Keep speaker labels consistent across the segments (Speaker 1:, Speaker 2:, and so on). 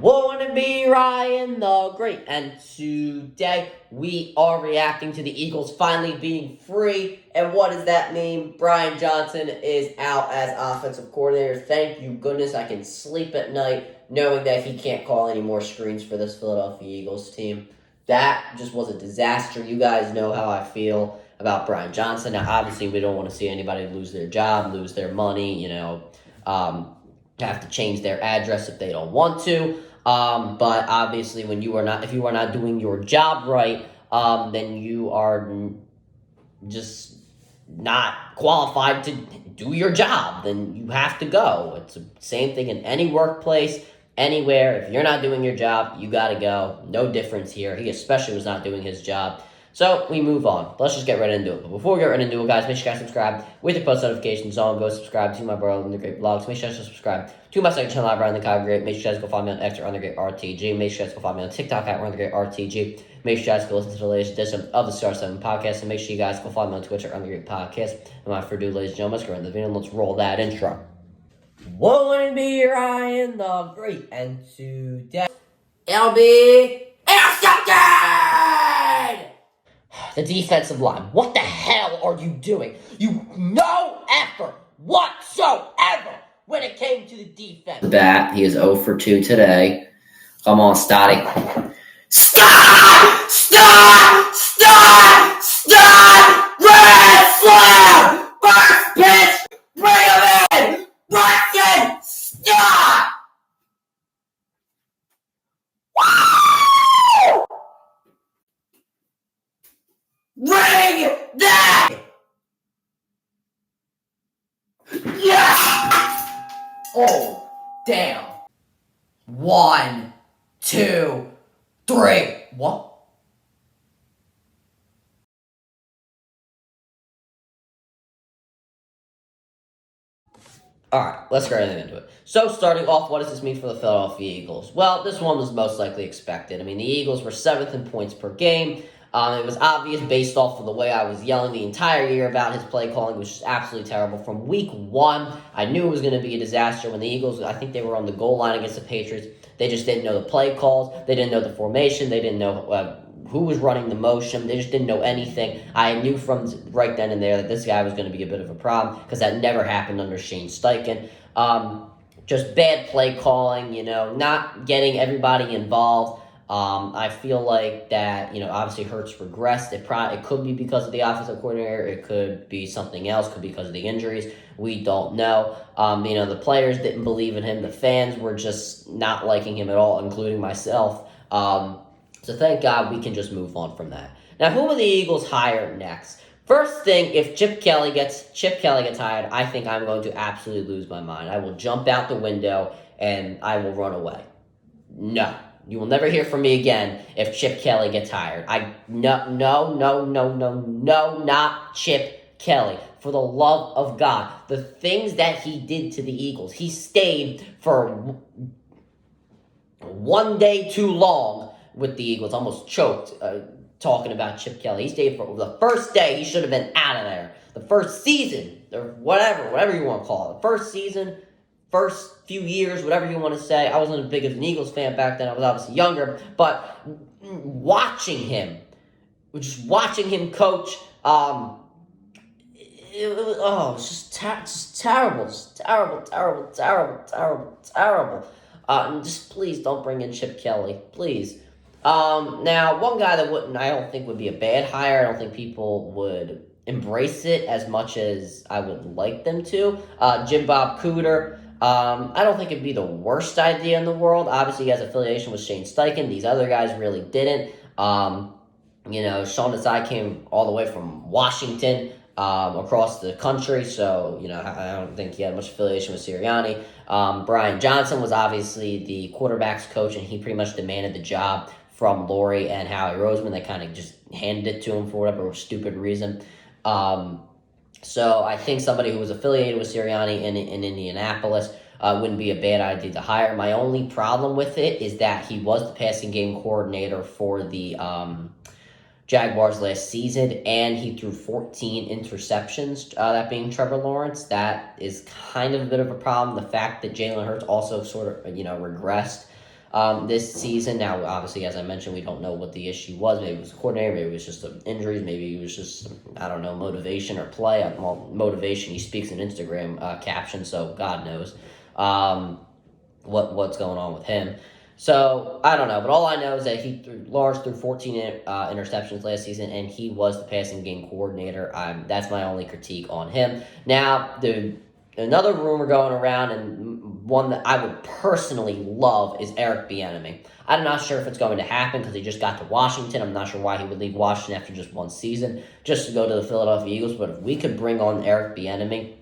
Speaker 1: Wouldn't be Ryan the Great, and today we are reacting to the Eagles finally being free. And what does that mean? Brian Johnson is out as offensive coordinator. Thank you goodness I can sleep at night knowing that he can't call any more screens for this Philadelphia Eagles team. That just was a disaster. You guys know how I feel about Brian Johnson. Now, obviously, we don't want to see anybody lose their job, lose their money, have to change their address if they don't want to. But obviously, if you are not doing your job right, then you are just not qualified to do your job. Then you have to go. It's the same thing in any workplace, anywhere. If you're not doing your job, you got to go. No difference here. He especially was not doing his job. So we move on. Let's just get right into it. But before we get right into it, guys, make sure you guys subscribe with your post notifications on. Go subscribe to my brother and the Great Vlogs. Make sure you guys subscribe to my second channel, Ryan the Great. Make sure you guys go follow me on X or on the Great RTG. Make sure you guys go follow me on TikTok at Ryan the Great RTG. Make sure you guys go listen to the latest edition of the Star 7 podcast. And make sure you guys go follow me on Twitch at Ryan the Great Podcast. And without further ado, ladies and gentlemen, let's go into the video and let's roll that intro. Won't be Ryan the Great, and today it'll be intercepted! The defensive line. What the hell are you doing? No effort whatsoever when it came to the defense. Bat, he is 0 for 2 today. Come on, Stotty. Stop! Stop! Stop! Stop! Red slam! First pitch! Bring him in! Braxton! Stop! Ring that! Yes! Oh, damn. 1, 2, 3. What? Alright, let's get right into it. So, starting off, what does this mean for the Philadelphia Eagles? Well, this one was most likely expected. I mean, the Eagles were 7th in points per game. It was obvious based off of the way I was yelling the entire year about his play calling, which is absolutely terrible. From week 1, I knew it was going to be a disaster. When the Eagles, I think they were on the goal line against the Patriots, they just didn't know the play calls. They didn't know the formation. They didn't know who was running the motion. They just didn't know anything. I knew from right then and there that this guy was going to be a bit of a problem because that never happened under Shane Steichen. Just bad play calling, not getting everybody involved. I feel like that, obviously Hurts regressed. It could be because of the offensive coordinator. It could be something else. It could be because of the injuries. We don't know. The players didn't believe in him. The fans were just not liking him at all, including myself. So thank God we can just move on from that. Now, who will the Eagles hire next? First thing, if Chip Kelly gets hired, I think I'm going to absolutely lose my mind. I will jump out the window and I will run away. No. You will never hear from me again if Chip Kelly gets hired. No, not Chip Kelly. For the love of God. The things that he did to the Eagles. He stayed for one day too long with the Eagles. Almost choked talking about Chip Kelly. He stayed for the first day. He should have been out of there. The first season, or whatever you want to call it. The first season, first few years, whatever you want to say. I wasn't as big of an Eagles fan back then. I was obviously younger. But watching him coach, it was just terrible. Just terrible. Just please don't bring in Chip Kelly. Please. Now, one guy that I don't think would be a bad hire. I don't think people would embrace it as much as I would like them to. Jim Bob Cooter. I don't think it'd be the worst idea in the world. Obviously, he has affiliation with Shane Steichen. These other guys really didn't. Sean Desai came all the way from Washington across the country, so, I don't think he had much affiliation with Sirianni. Brian Johnson was obviously the quarterback's coach, and he pretty much demanded the job from Laurie and Howie Roseman. They kind of just handed it to him for whatever stupid reason. So I think somebody who was affiliated with Sirianni in Indianapolis wouldn't be a bad idea to hire. My only problem with it is that he was the passing game coordinator for the Jaguars last season, and he threw 14 interceptions, that being Trevor Lawrence. That is kind of a bit of a problem. The fact that Jalen Hurts also sort of, regressed. this season. Now, obviously, as I mentioned, we don't know what the issue was. Maybe it was a coordinator, maybe it was just injuries, maybe it was just, I don't know, motivation or play. Well, motivation, he speaks in Instagram caption, so God knows what's going on with him. So, I don't know, but all I know is that Lawrence threw 14 interceptions last season, and he was the passing game coordinator. That's my only critique on him. Now, another rumor going around, and one that I would personally love, is Eric Bieniemy. I'm not sure if it's going to happen because he just got to Washington. I'm not sure why he would leave Washington after just one season just to go to the Philadelphia Eagles, but if we could bring on Eric Bieniemy,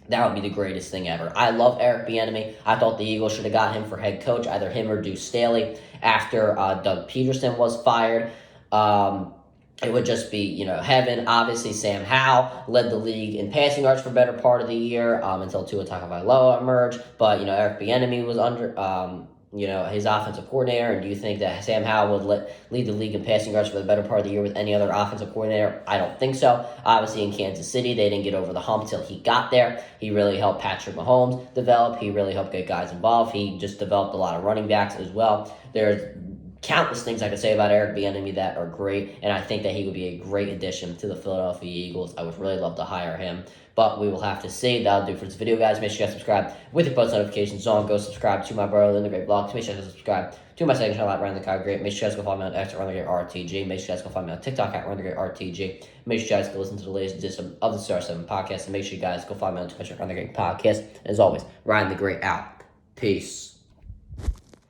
Speaker 1: that would be the greatest thing ever. I love Eric Bieniemy. I thought the Eagles should have got him for head coach, either him or Deuce Staley, after Doug Peterson was fired. It would just be, heaven. Obviously, Sam Howell led the league in passing yards for a better part of the year until Tua Tagovailoa emerged. But, Eric Bieniemy was under, his offensive coordinator. And do you think that Sam Howell would lead the league in passing yards for the better part of the year with any other offensive coordinator? I don't think so. Obviously, in Kansas City, they didn't get over the hump till he got there. He really helped Patrick Mahomes develop. He really helped get guys involved. He just developed a lot of running backs as well. There's countless things I could say about Eric Bieniemy that are great, and I think that he would be a great addition to the Philadelphia Eagles. I would really love to hire him, but we will have to see. That'll do for this video, guys. Make sure you guys subscribe with your post notifications on. Go subscribe to my brother in the Great Vlogs. Make sure you guys subscribe to my second channel at Ryan the Cog Great. Make sure you guys go follow me on X at Ryan the Great RTG. Make sure you guys go follow me on TikTok at Ryan the Great RTG. Make sure you guys go listen to the latest edition of the Star 7 podcast, and make sure you guys go follow me on Twitch at Ryan the Great Podcast. As always, Ryan the Great out. Peace.